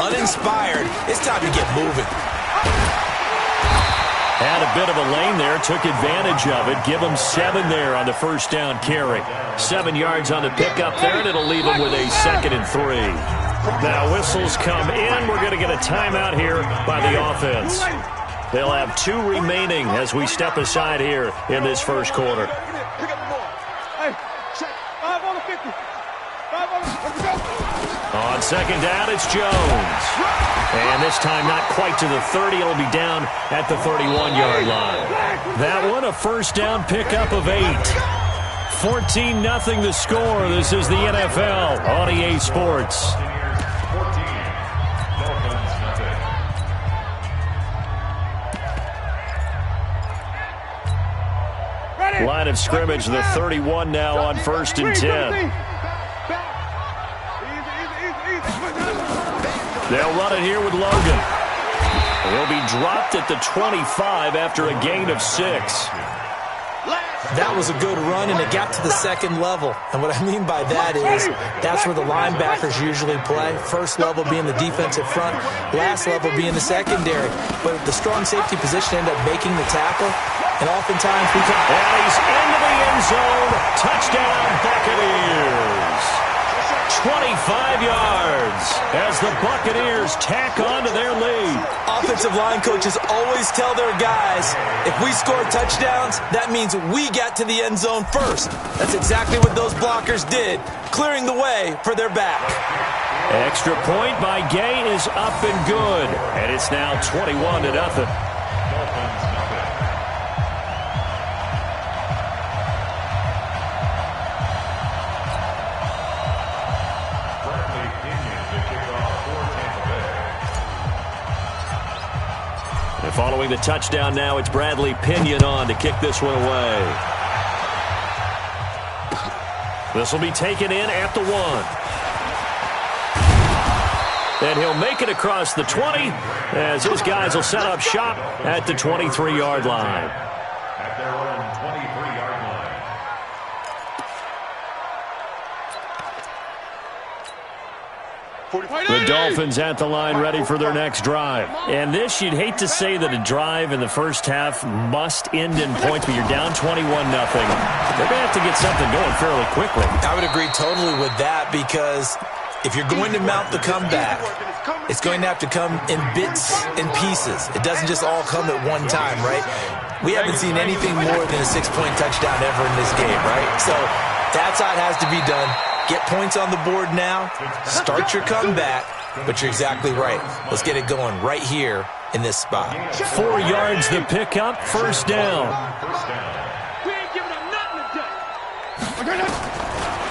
uninspired. It's time to get moving. Had a bit of a lane there, took advantage of it. Give him 7 there on the first down carry. 7 yards on the pickup there, and it'll leave him with a 2nd and 3. Now whistles come in. We're going to get a timeout here by the offense. They'll have 2 remaining as we step aside here in this first quarter. On second down, it's Jones. And this time not quite to the 30. It'll be down at the 31-yard line. That one, a first down pickup of 8. 14-0 the score. This is the NFL on EA Sports. Line of scrimmage, the 31 now on 1st and 10. They'll run it here with Logan. He'll be dropped at the 25 after a gain of 6. That was a good run, and it got to the 2nd level. And what I mean by that is that's where the linebackers usually play. First level being the defensive front, last level being the secondary. But the strong safety position ended up making the tackle, and oftentimes we can... And he's into the end zone. Touchdown, Buccaneers. 25 yards as the Buccaneers tack on to their lead. Offensive line coaches always tell their guys, if we score touchdowns, that means we got to the end zone first. That's exactly what those blockers did, clearing the way for their back. Extra point by Gay is up and good, and it's now 21-0. Following the touchdown now, it's Bradley Pinion on to kick this one away. This will be taken in at the 1. And he'll make it across the 20 as his guys will set up shop at the 23-yard line. At their own 23-yard line. The Dolphins at the line ready for their next drive. And this, you'd hate to say that a drive in the first half must end in points, but you're down 21-0. They're going to have to get something going fairly quickly. I would agree totally with that, because if you're going to mount the comeback, it's going to have to come in bits and pieces. It doesn't just all come at one time, right? We haven't seen anything more than a 6-point touchdown ever in this game, right? So that's how it has to be done. Get points on the board now, start your comeback, but you're exactly right. Let's get it going right here in this spot. 4 yards the pickup, first down.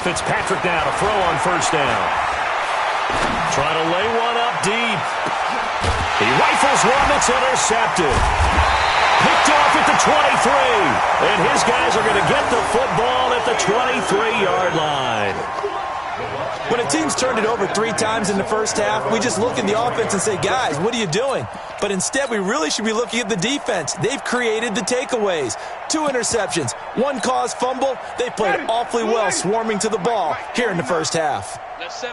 Fitzpatrick now to throw on first down. Trying to lay one up deep. He rifles one that's intercepted. Picked off at the 23. And his guys are going to get the football at the 23-yard line. When a team's turned it over 3 times in the first half, we just look at the offense and say, guys, what are you doing? But instead, we really should be looking at the defense. They've created the takeaways. 2 interceptions, 1 caused fumble. They played awfully well swarming to the ball here in the first half.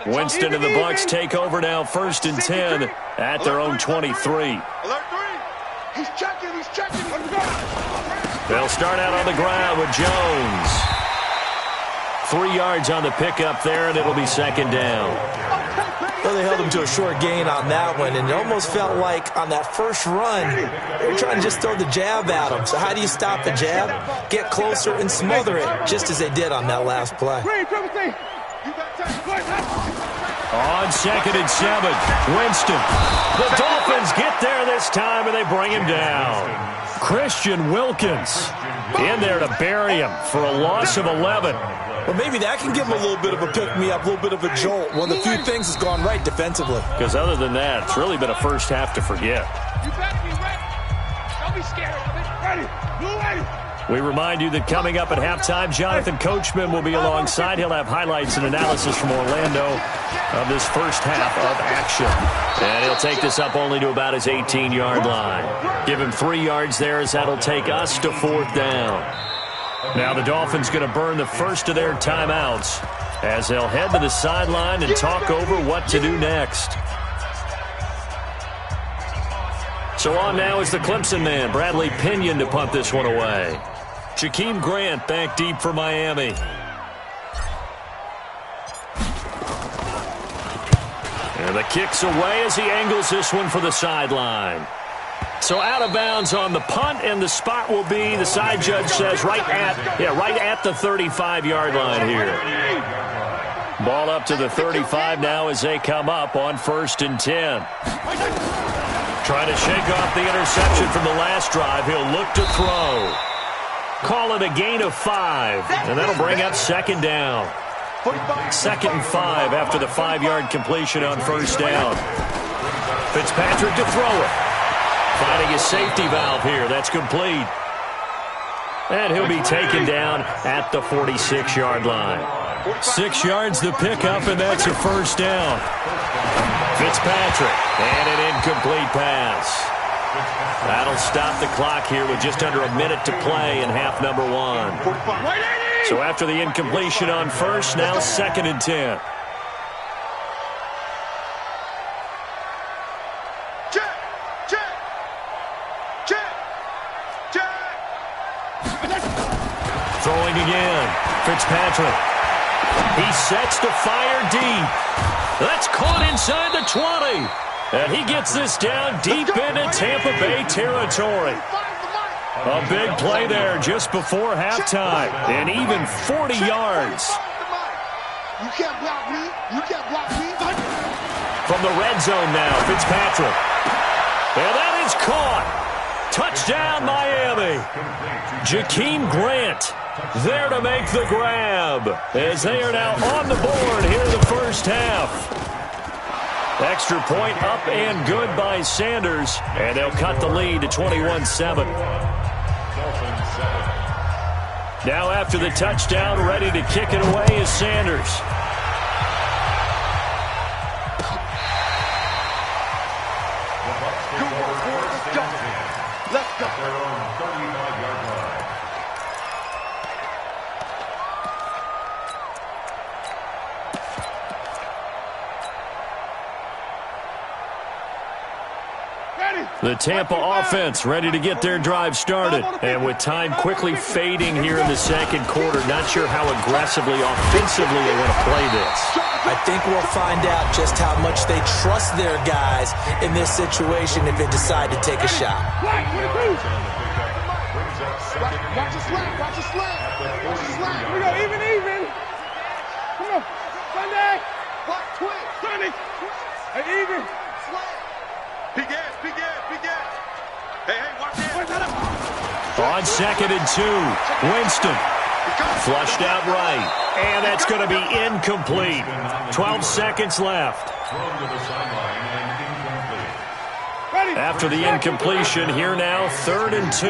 Winston and the Bucs take over now, 1st and 10 at their own 23. He's checking. They'll start out on the ground with Jones. 3 yards on the pickup there, and it'll be 2nd down. Well, they held him to a short gain on that one, and it almost felt like on that first run, they were trying to just throw the jab at him. So how do you stop the jab? Get closer and smother it, just as they did on that last play. On 2nd and 7, Winston. The Dolphins get there this time, and they bring him down. Christian Wilkins in there to bury him for a loss of 11. Well, maybe that can give him a little bit of a pick-me-up, a little bit of a jolt. One of the few things has gone right defensively. Because other than that, it's really been a first half to forget. You better be ready. Don't be scared of it. Ready. Blue ready. We remind you that coming up at halftime, Jonathan Coachman will be alongside. He'll have highlights and analysis from Orlando of this first half of action. And he'll take this up only to about his 18-yard line. Give him 3 yards there, as that'll take us to 4th down. Now the Dolphins going to burn the first of their timeouts as they'll head to the sideline and talk over what to do next. So on now is the Clemson man, Bradley Pinion, to punt this one away. Jakeem Grant back deep for Miami. And the kick's away as he angles this one for the sideline. So out of bounds on the punt, and the spot will be, the side judge says, right at the 35-yard line here. Ball up to the 35 now as they come up on 1st and 10. Trying to shake off the interception from the last drive. He'll look to throw. Call it a gain of 5, and that'll bring up 2nd down. 2nd and 5 after the 5-yard completion on 1st down. Fitzpatrick to throw it. Finding his safety valve here. That's complete. And he'll be taken down at the 46-yard line. 6 yards the pickup, and that's a 1st down. Fitzpatrick, and an incomplete pass. That'll stop the clock here with just under a minute to play in half number 1. So after the incompletion on 1st, now 2nd and 10. Throwing again. Fitzpatrick. He sets to fire deep. That's caught inside the 20. And he gets this down deep into Tampa Bay territory. A big play there just before halftime. And even 40 yards. You can't block me. You can't block me. From the red zone now, Fitzpatrick. And that is caught. Touchdown, Miami. Jakeem Grant there to make the grab as they are now on the board here in the 1st half. Extra point up and good by Sanders, and they'll cut the lead to 21-7. Now after the touchdown, ready to kick it away is Sanders. Let's go. The Tampa offense ready to get their drive started. And with time quickly fading here in the 2nd quarter, not sure how aggressively, offensively they want to play this. I think we'll find out just how much they trust their guys in this situation if they decide to take a shot. Watch your slap. Watch your slap. Watch your slap. Here we go. Even. Come on. Sunday. Block twin. Sunday. Hey, even. Big ass. Hey, watch that. On 2nd and 2, Winston. Flushed out right. And that's going to be incomplete. 12 seconds left. After the incompletion, here now, 3rd and 2.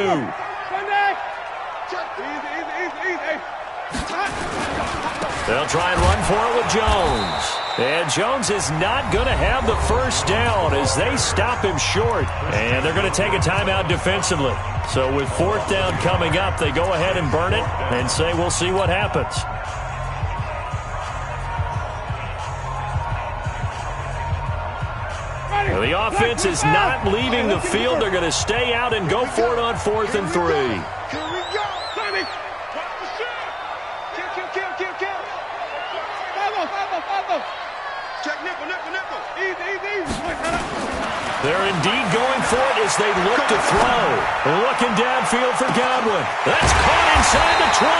They'll try and run for it with Jones. And Jones is not going to have the 1st down as they stop him short. And they're going to take a timeout defensively. So with 4th down coming up, they go ahead and burn it and say we'll see what happens. Well, the offense is not leaving the field. They're going to stay out and go for it on 4th and 3. Here we go. Sonny. Watch the shot. Kill. Follow. Check nickel. Easy. They're indeed going for it as they look to throw. Looking downfield for Godwin. That's caught inside the 20.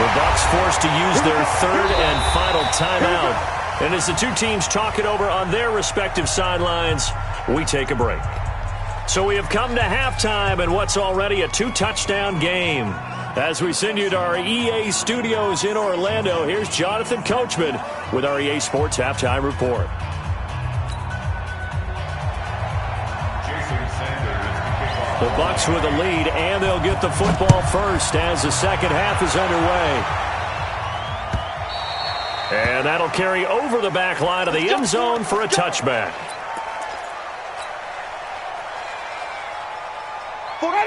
The Bucs forced to use their 3rd and final timeout. And as the two teams talk it over on their respective sidelines, we take a break. So we have come to halftime in what's already a 2-touchdown game. As we send you to our EA studios in Orlando, here's Jonathan Coachman with our EA Sports Halftime Report. The Bucs with a lead, and they'll get the football first as the 2nd half is underway. And that'll carry over the back line of the end zone for a touchback.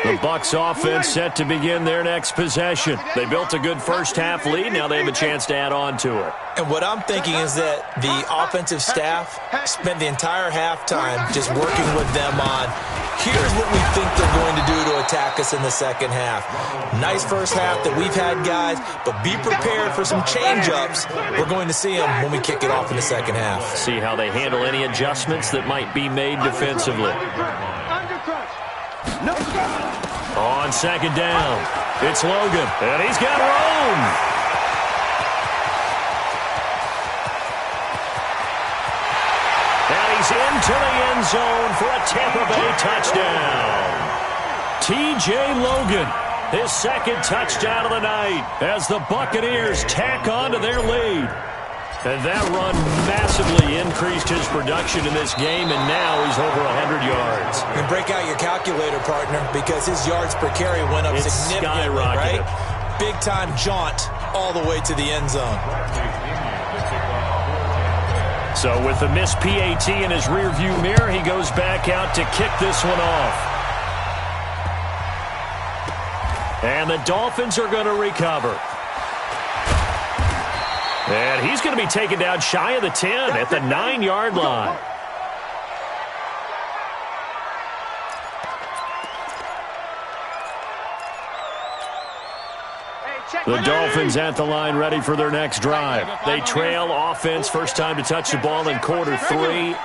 The Bucs offense set to begin their next possession. They built a good 1st half lead. Now they have a chance to add on to it. And what I'm thinking is that the offensive staff spent the entire halftime just working with them on Here's what we think they're going to do to attack us in the second half. Nice first half that we've had, guys, but be prepared for some change-ups. We're going to see them when we kick it off in the second half. See how they handle any adjustments that might be made defensively. On second down, it's Logan, and he's got room. He's into the end zone for a Tampa Bay touchdown. T.J. Logan, his second touchdown of the night as the Buccaneers tack on to their lead. And that run massively increased his production in this game, and now he's over 100 yards. And break out your calculator, partner, because his yards per carry went up significantly, right? Big-time jaunt all the way to the end zone. So with the missed PAT in his rearview mirror, he goes back out to kick this one off. And the Dolphins are going to recover. And he's going to be taken down shy of the 10 at the 9-yard line. The Dolphins at the line ready for their next drive. They trail offense, first time to touch the ball in quarter 3,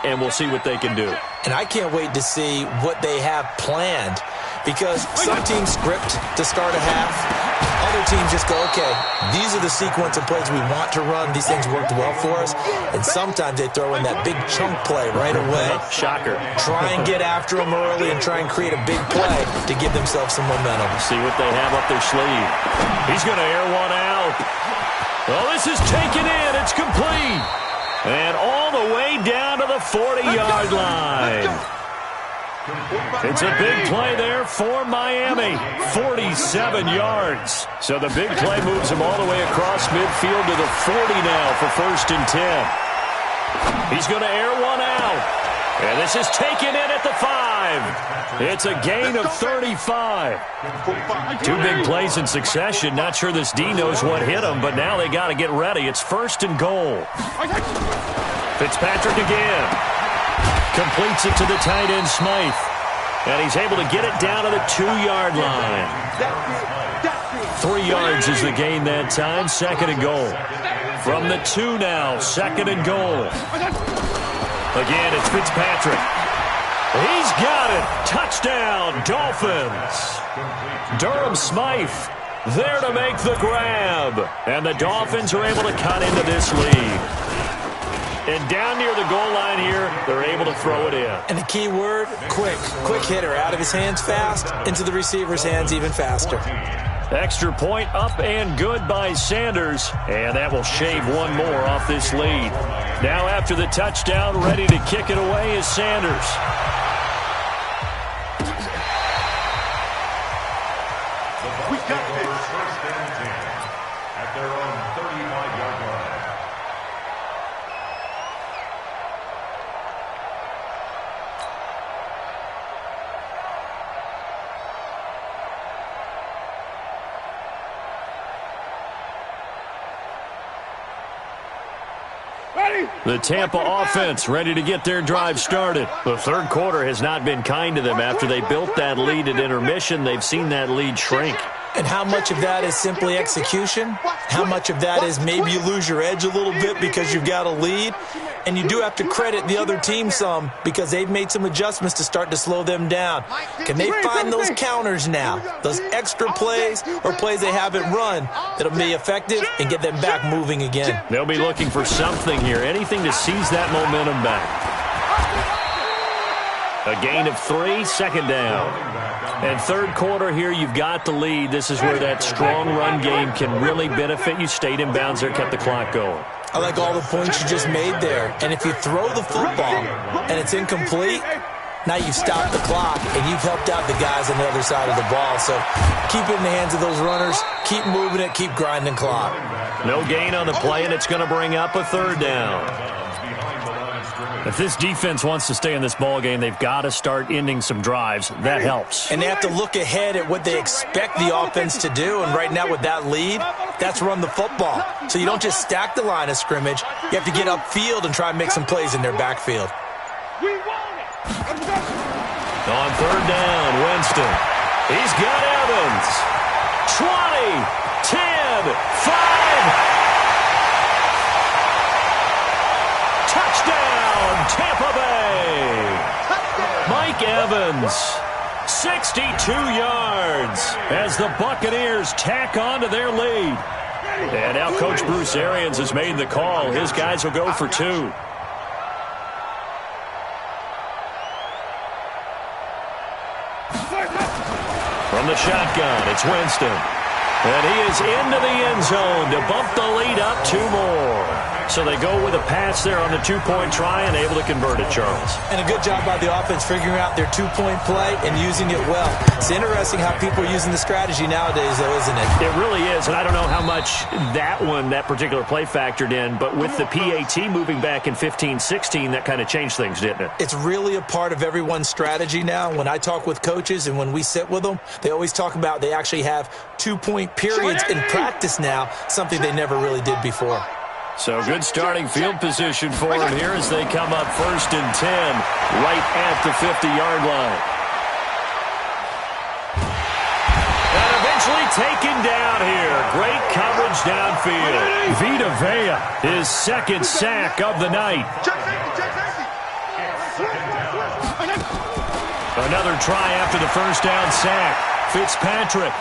and we'll see what they can do. And I can't wait to see what they have planned, because some teams script to start a half. Other teams just go, okay, these are the sequence of plays we want to run. These things worked well for us. And sometimes they throw in that big chunk play right away. Shocker. Try and get after them early and try and create a big play to give themselves some momentum. See what they have up their sleeve. He's going to air one out. Well, this is taken in. It's complete. And all the way down to the 40-yard line. It's a big play there for Miami. 47 yards. So the big play moves him all the way across midfield to the 40 now for 1st and 10. He's going to air one out. And this is taken in at the 5. It's a gain of 35. 2 big plays in succession. Not sure this D knows what hit him, but now they got to get ready. It's 1st and goal. Fitzpatrick again. Completes it to the tight end, Smythe. And he's able to get it down to the 2-yard line. 3 yards is the gain that time. 2nd and goal. From the 2 now, 2nd and goal. Again, it's Fitzpatrick. He's got it. Touchdown, Dolphins. Durham Smythe there to make the grab. And the Dolphins are able to cut into this lead. And down near the goal line here, they're able to throw it in. And the key word, quick. Quick hitter. Out of his hands fast, into the receiver's hands even faster. Extra point up and good by Sanders. And that will shave one more off this lead. Now after the touchdown, ready to kick it away is Sanders. We got this. 1st and 10 at their own 35-yard line. The Tampa offense ready to get their drive started. The 3rd quarter has not been kind to them. After they built that lead at intermission, they've seen that lead shrink. And how much of that is simply execution? How much of that is maybe you lose your edge a little bit because you've got a lead? And you do have to credit the other team some, because they've made some adjustments to start to slow them down. Can they find those counters now? Those extra plays or plays they haven't run that'll be effective and get them back moving again? They'll be looking for something here, anything to seize that momentum back. A gain of 3, 2nd down. And 3rd quarter here, you've got the lead. This is where that strong run game can really benefit you. Stayed in bounds there, kept the clock going. I like all the points you just made there. And if you throw the football and it's incomplete, now you've stopped the clock and you've helped out the guys on the other side of the ball. So keep it in the hands of those runners. Keep moving it. Keep grinding clock. No gain on the play, and it's going to bring up a 3rd down. If this defense wants to stay in this ball game, they've got to start ending some drives. That helps. And they have to look ahead at what they expect the offense to do. And right now with that lead, that's run the football. So you don't just stack the line of scrimmage. You have to get upfield and try and make some plays in their backfield. On third down, Winston. He's got Evans. 20, 10, 5. Touchdown, Tampa Bay. Mike Evans, 62 yards as the Buccaneers tack on to their lead. And now Coach Bruce Arians has made the call. His guys will go for 2. From the shotgun, it's Winston. And he is into the end zone to bump the lead up 2 more. So they go with a pass there on the 2-point try and able to convert it, Charles. And a good job by the offense figuring out their 2-point play and using it well. It's interesting how people are using the strategy nowadays, though, isn't it? It really is, and I don't know how much that particular play factored in, but with the PAT moving back in 15-16, that kind of changed things, didn't it? It's really a part of everyone's strategy now. When I talk with coaches and when we sit with them, they always talk about they actually have 2-point periods in practice now, something they never really did before. So good starting field position for them here as they come up 1st and 10 right at the 50-yard line. And eventually taken down here. Great coverage downfield. Vita Vea, his 2nd sack of the night. Another try after the 1st down sack. Fitzpatrick.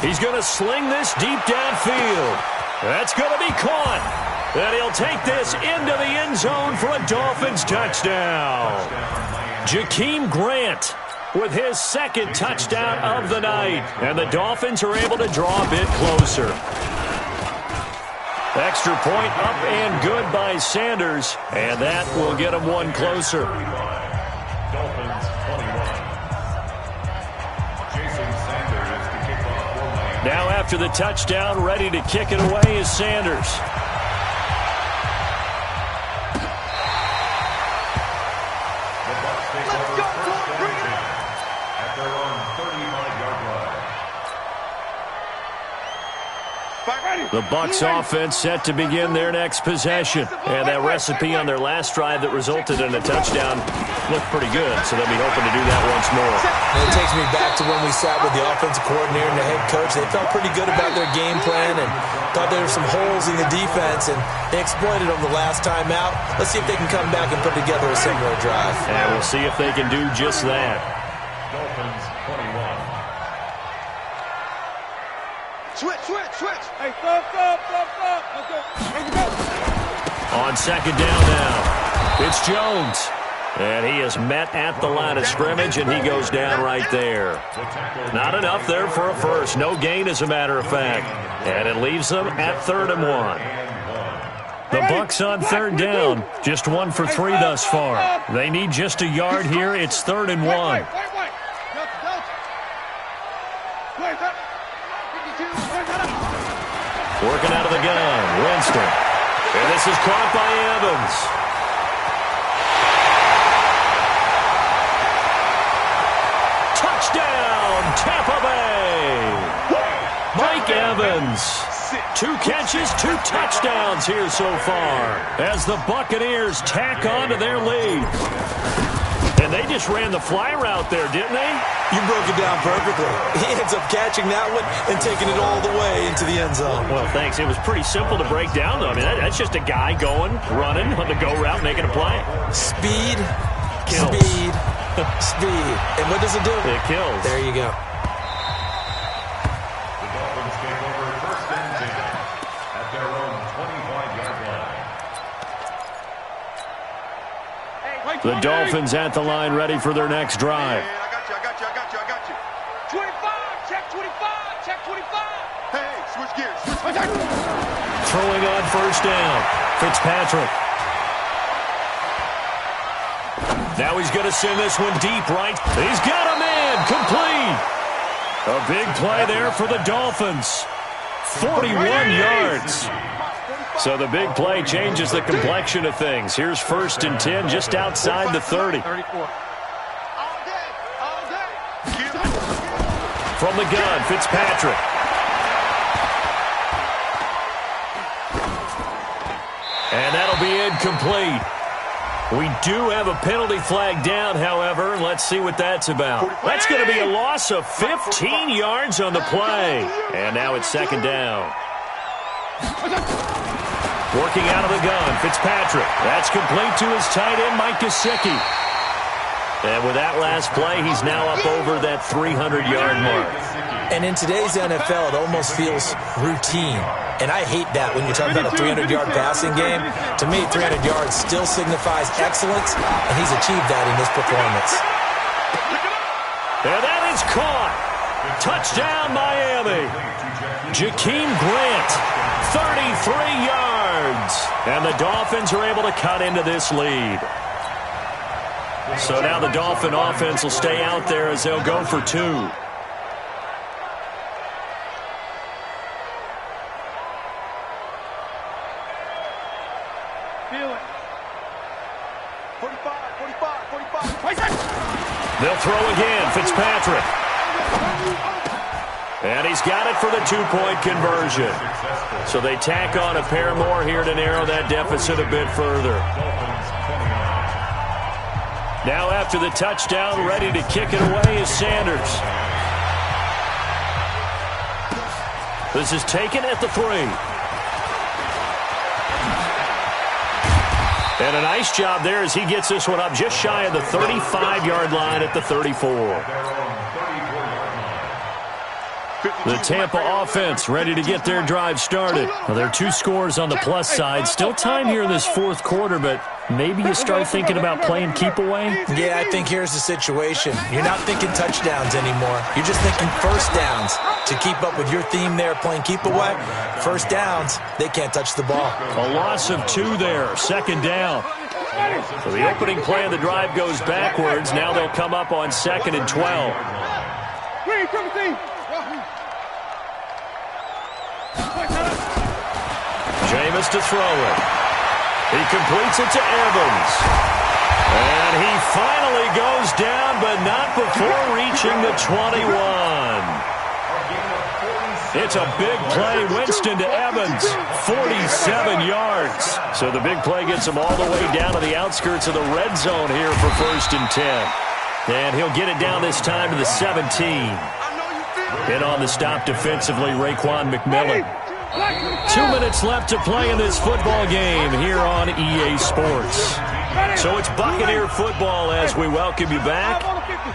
He's going to sling this deep downfield. That's going to be caught. And he'll take this into the end zone for a Dolphins touchdown. Jakeem Grant with his 2nd touchdown of the night. And the Dolphins are able to draw a bit closer. Extra point up and good by Sanders. And that will get him 1 closer. Now after the touchdown, ready to kick it away is Sanders. The Bucs offense set to begin their next possession. And that recipe on their last drive that resulted in a touchdown looked pretty good, so they'll be hoping to do that once more. And it takes me back to when we sat with the offensive coordinator and the head coach. They felt pretty good about their game plan and thought there were some holes in the defense, and they exploited them the last time out. Let's see if they can come back and put together a similar drive. And we'll see if they can do just that. Dolphins 21. Switch. Hey, stop. Let's go. On 2nd down now, it's Jones. And he is met at the line of scrimmage, and he goes down right there. Not enough there for a first. No gain, as a matter of fact. And it leaves them at 3rd and 1. The Bucs on 3rd down, just 1 for 3 thus far. They need just a yard here. It's 3rd and 1. Working out of the gun, Winston. And this is caught by Evans. Touchdown, Tampa Bay. Mike Evans. 2 catches, 2 touchdowns here so far as the Buccaneers tack on to their lead. And they just ran the fly route there, didn't they? You broke it down perfectly. He ends up catching that one and taking it all the way into the end zone. Well, thanks. It was pretty simple to break down, though. I mean, that's just a guy going, running on the go route, making a play. Speed, kills. Speed. And what does it do? It kills. There you go. The Dolphins take over 1st and 10 at their own 25-yard line. The Dolphins at the line, ready for their next drive. I got you. 25, check 25. Hey, switch gears. Throwing on 1st down, Fitzpatrick. Now he's going to send this one deep right. He's got a man, complete. A big play there for the Dolphins. 41 yards. So the big play changes the complexion of things. Here's 1st and 10 just outside the 30. From the gun, Fitzpatrick. And that'll be incomplete. We do have a penalty flag down, however, and let's see what that's about. That's going to be a loss of 15 yards on the play. And now it's second down. Working out of the gun, Fitzpatrick. That's complete to his tight end, Mike Gesicki. And with that last play, he's now up over that 300-yard mark. And in today's NFL, it almost feels routine. And I hate that when you talk about a 300-yard passing game. To me, 300 yards still signifies excellence, and he's achieved that in this performance. And that is caught. Touchdown, Miami. Jakeem Grant, 33 yards. And the Dolphins are able to cut into this lead. So now the Dolphin offense will stay out there as they'll go for two. They'll throw again, Fitzpatrick. And he's got it for the two-point conversion. So they tack on a pair more here to narrow that deficit a bit further. Now after the touchdown, ready to kick it away is Sanders. This is taken at the 3. And a nice job there as he gets this one up just shy of the 35-yard line at the 34. The Tampa offense ready to get their drive started. Well, there are 2 scores on the plus side. Still time here in this fourth quarter, but maybe you start thinking about playing keep away? Yeah, I think here's the situation. You're not thinking touchdowns anymore. You're just thinking first downs. To keep up with your theme there, playing keep away, first downs, they can't touch the ball. A loss of 2 there, second down. So the opening play of the drive goes backwards. Now they'll come up on 2nd and 12. Jameis to throw it. He completes it to Evans. And he finally goes down, but not before reaching the 21. It's a big play. Winston to Evans, 47 yards. So the big play gets him all the way down to the outskirts of the red zone here for 1st and 10. And he'll get it down this time to the 17. In on the stop defensively, Raekwon McMillan. 2 minutes left to play in this football game here on EA Sports. So it's Buccaneer football as we welcome you back.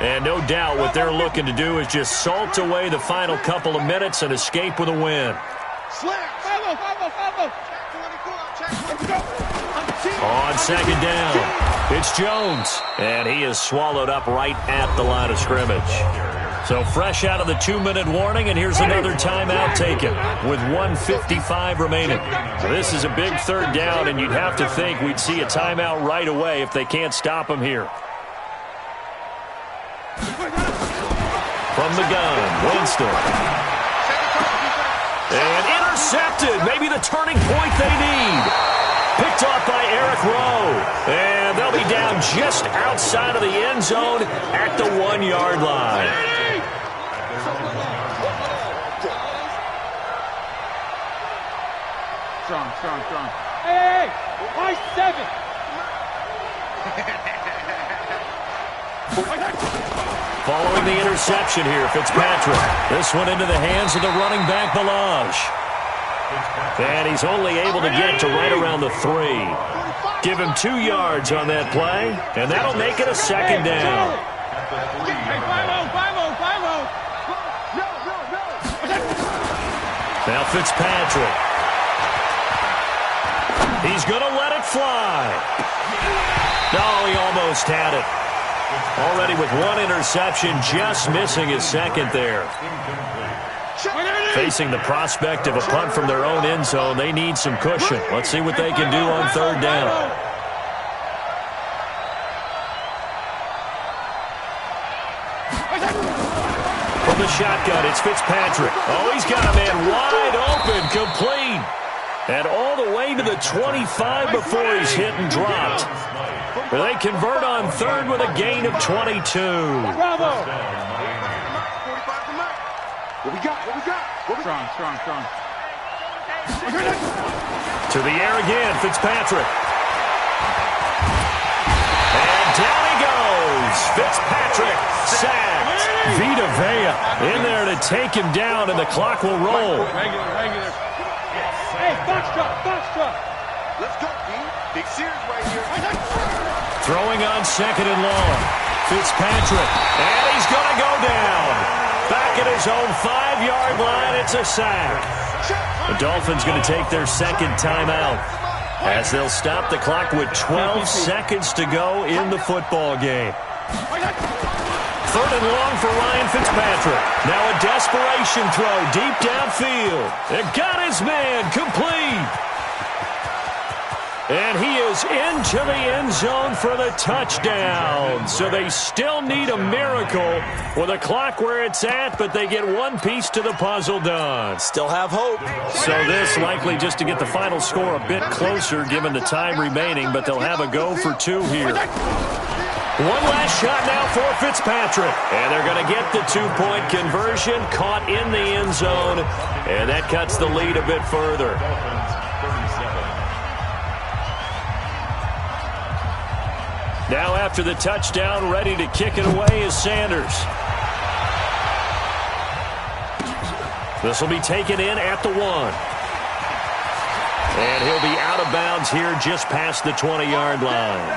And no doubt what they're looking to do is just salt away the final couple of minutes and escape with a win. On 2nd down, it's Jones. And he is swallowed up right at the line of scrimmage. So fresh out of the 2-minute warning, and here's another timeout taken with 1:55 remaining. So this is a big 3rd down, and you'd have to think we'd see a timeout right away if they can't stop him here. From the gun, Winston. And intercepted, maybe the turning point they need. Picked off by Eric Rowe. And they'll be down just outside of the end zone at the 1-yard line. Strong. Hey, why 7? Following the interception here, Fitzpatrick. This one into the hands of the running back, Balaj. And he's only able to get to right around the 3. Give him 2 yards on that play, and that'll make it a 2nd down. Now Fitzpatrick. He's going to let it fly. No, he almost had it. Already with 1 interception, just missing his 2nd there. Facing the prospect of a punt from their own end zone, they need some cushion. Let's see what they can do on 3rd down. From the shotgun, it's Fitzpatrick. Oh, he's got a man wide open, complete. And all the way to the 25 before he's hit and dropped. They convert on 3rd with a gain of 22. Bravo! What we got? Strong. To the air again, Fitzpatrick. in there to take him down, and the clock will roll. Regular. Hey, box drop. Let's go, D. Big series right here. Throwing on second and long. Fitzpatrick, and he's going to go down. Back at his own 5-yard line, it's a sack. The Dolphins going to take their second timeout as they'll stop the clock with 12 seconds to go in the football game. Third and long for Ryan Fitzpatrick. Now a desperation throw deep downfield. It got his man complete. And he is into the end zone for the touchdown. So they still need a miracle with the clock where it's at, but they get one piece to the puzzle done. Still have hope. So this likely just to get the final score a bit closer given the time remaining, but they'll have a go for 2 here. One last shot now for Fitzpatrick. And they're going to get the 2-point conversion, caught in the end zone, and that cuts the lead a bit further. Now after the touchdown, ready to kick it away is Sanders. This will be taken in at the 1. And he'll be out of bounds here just past the 20-yard line.